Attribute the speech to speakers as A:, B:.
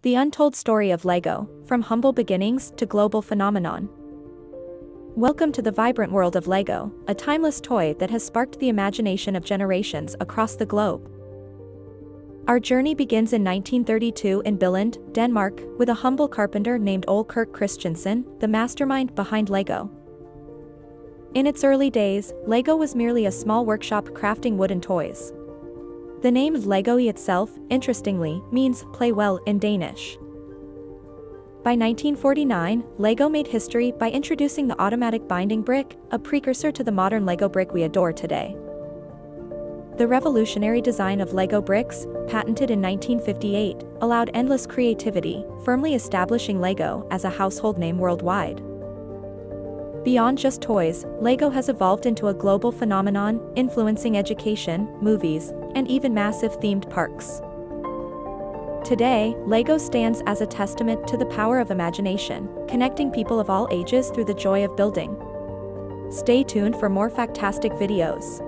A: The untold story of LEGO, from humble beginnings to global phenomenon. Welcome to the vibrant world of LEGO, a timeless toy that has sparked the imagination of generations across the globe. Our journey begins in 1932 in Billund, Denmark, with a humble carpenter named Ole Kirk Christensen, the mastermind behind LEGO. In its early days, LEGO was merely a small workshop crafting wooden toys. The name LEGO itself, interestingly, means play well in Danish. By 1949, LEGO made history by introducing the automatic binding brick, a precursor to the modern LEGO brick we adore today. The revolutionary design of LEGO bricks, patented in 1958, allowed endless creativity, firmly establishing LEGO as a household name worldwide. Beyond just toys, LEGO has evolved into a global phenomenon, influencing education, movies, and even massive themed parks. Today, LEGO stands as a testament to the power of imagination, connecting people of all ages through the joy of building. Stay tuned for more factastic videos.